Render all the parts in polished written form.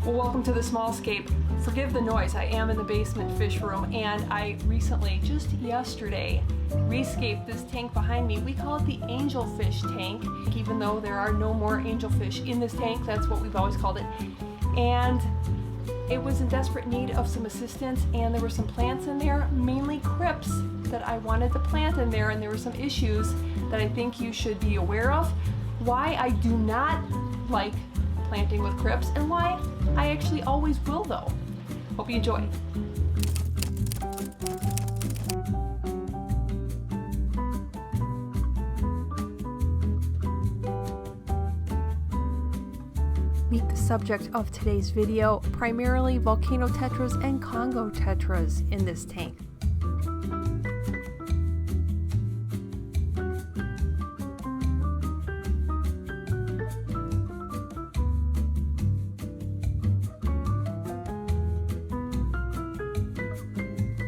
Well, welcome to the Smallscape. Forgive the noise, I am in the basement fish room, and I recently, just yesterday, rescaped this tank behind me. We call it the angelfish tank, even though there are no more angelfish in this tank. That's what we've always called it. And it was in desperate need of some assistance, and there were some plants in there, mainly crypts, that I wanted to plant in there, and there were some issues that I think you should be aware of. Why I do not like planting with crypts, and why I actually always will though. Hope you enjoy. Meet the subject of today's video, primarily volcano tetras and Congo tetras in this tank.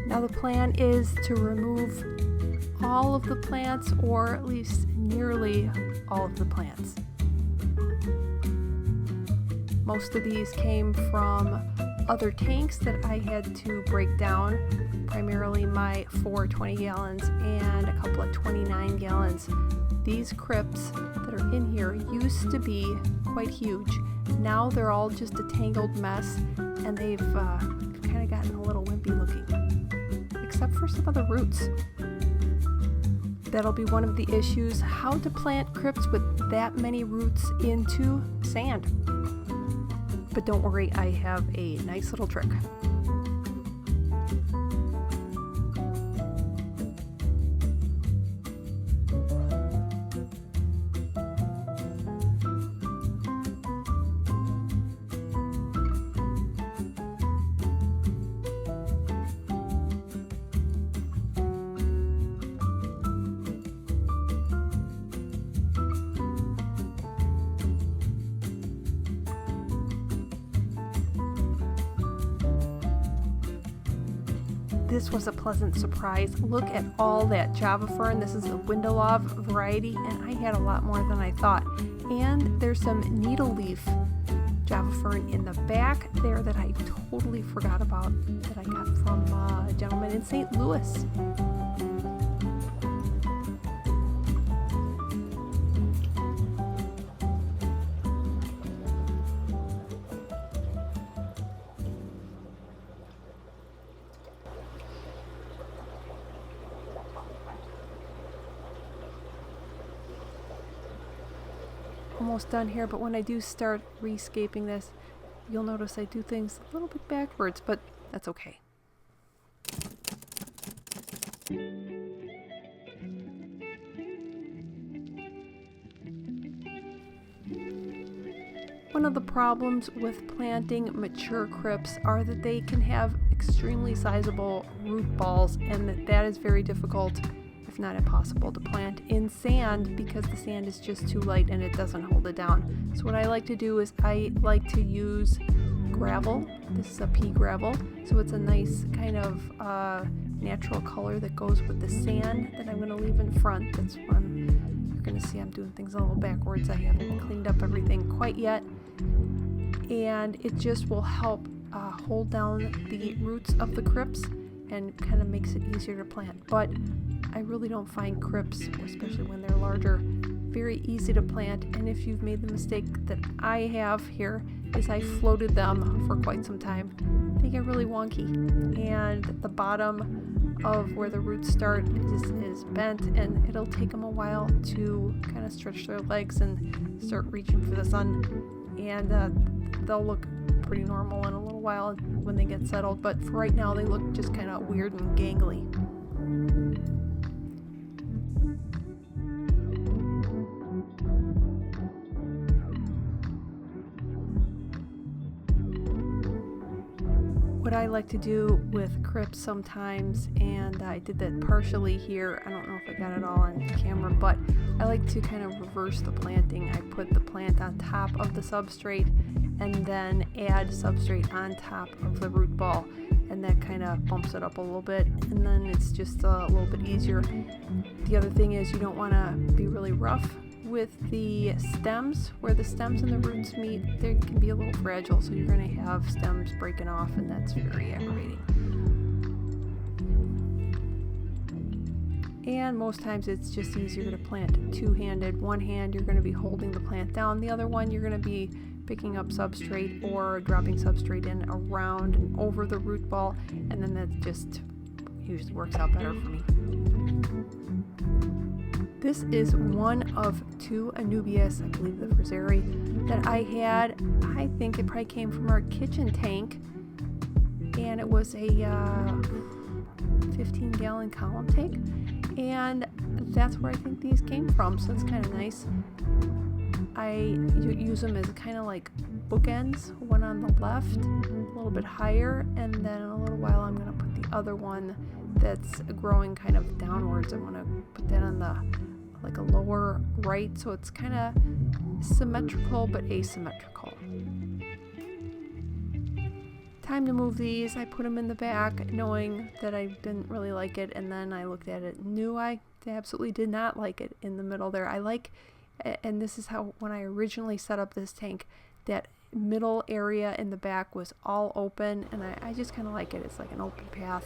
Now the plan is to remove all of the plants, or at least nearly all of the plants. Most of these came from other tanks that I had to break down, primarily my 4 20 gallons and a couple of 29 gallons. These crypts that are in here used to be quite huge. Now they're all just a tangled mess, and they've kind of gotten a little wimpy looking, except for some of the roots. That'll be one of the issues, how to plant crypts with that many roots into sand. But don't worry, I have a nice little trick. This was a pleasant surprise. Look at all that Java fern. This is the window love variety, and I had a lot more than I thought. And there's some needle leaf Java fern in the back there that I totally forgot about, that I got from a gentleman in St. Louis. Almost done here, but when I do start rescaping this, you'll notice I do things a little bit backwards, but that's okay. One of the problems with planting mature crypts are that they can have extremely sizable root balls, and that is very difficult, if not impossible, to plant in sand, because the sand is just too light and it doesn't hold it down. So what I like to do is I like to use gravel. This is a pea gravel, so it's a nice kind of natural color that goes with the sand that I'm going to leave in front. That's what you're going to see I'm doing things a little backwards. I haven't cleaned up everything quite yet, and it just will help hold down the roots of the crypts and kind of makes it easier to plant. But I really don't find crypts, especially when they're larger, very easy to plant. And if you've made the mistake that I have here, is I floated them for quite some time, they get really wonky, and the bottom of where the roots start is bent, and it'll take them a while to kind of stretch their legs and start reaching for the sun, and they'll look pretty normal in a little while when they get settled, but for right now they look just kind of weird and gangly. What I like to do with crypts sometimes, and I did that partially here, I don't know if I got it all on camera, but I like to kind of reverse the planting. I put the plant on top of the substrate and then add substrate on top of the root ball, and that kind of bumps it up a little bit, and then it's just a little bit easier. The other thing is you don't want to be really rough with the stems, where the stems and the roots meet, they can be a little fragile, so you're going to have stems breaking off, and that's very aggravating. And most times it's just easier to plant two-handed. One hand you're going to be holding the plant down, the other one you're going to be picking up substrate or dropping substrate in around and over the root ball, and then that just usually works out better for me. This is one of two Anubias, I believe the Friseri, that I had. I think it probably came from our kitchen tank, and it was a 15-gallon column tank, and that's where I think these came from, so it's kind of nice. I use them as kind of like bookends, one on the left, a little bit higher, and then in a little while I'm going to put the other one that's growing kind of downwards. I want to put that on the like a lower right, so it's kind of symmetrical but asymmetrical. Time to move these. I put them in the back knowing that I didn't really like it, and then I looked at it and knew I absolutely did not like it in the middle there. I like, and this is how, when I originally set up this tank, that middle area in the back was all open, and I just kind of like it. It's like an open path.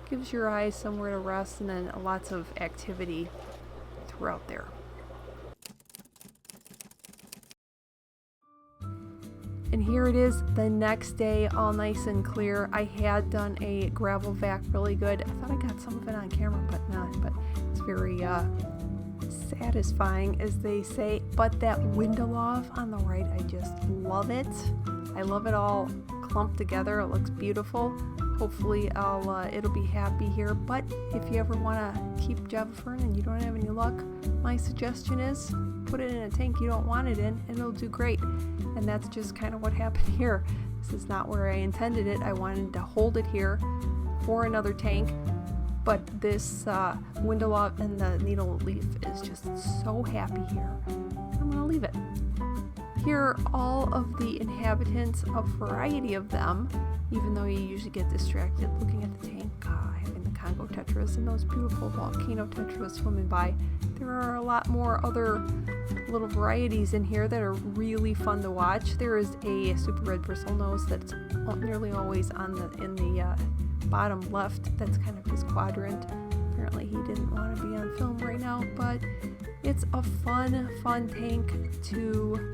Gives your eyes somewhere to rest, and then lots of activity throughout there. And here it is the next day, all nice and clear. I had done a gravel vac really good. I thought I got some of it on camera, but not. But it's very satisfying, as they say. But that Windelov on the right, I just love it. I love it all clumped together. It looks beautiful. Hopefully it'll be happy here. But if you ever want to keep Java Fern and you don't have any luck, my suggestion is put it in a tank you don't want it in, and it'll do great. And that's just kind of what happened here. This is not where I intended it. I wanted to hold it here for another tank, but this Windelov and the needle leaf is just so happy here. I'm gonna leave it. Here are all of the inhabitants, a variety of them, even though you usually get distracted looking at the tank, having the Congo tetras and those beautiful volcano tetras swimming by. There are a lot more other little varieties in here that are really fun to watch. There is a super red bristlenose that's nearly always in the bottom left. That's kind of his quadrant. Apparently he didn't want to be on film right now, but it's a fun tank to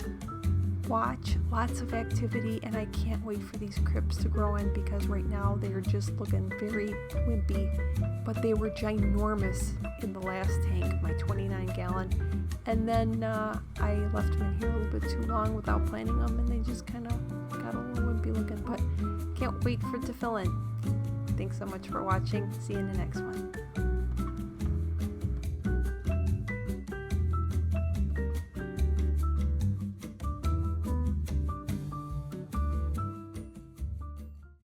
watch. Lots of activity, and I can't wait for these crypts to grow in, because right now they are just looking very wimpy, but they were ginormous in the last tank, my 29-gallon, and then I left them in here a little bit too long without planting them, and they just kind of got a little wimpy looking, but can't wait for it to fill in. Thanks so much for watching. See you in the next one.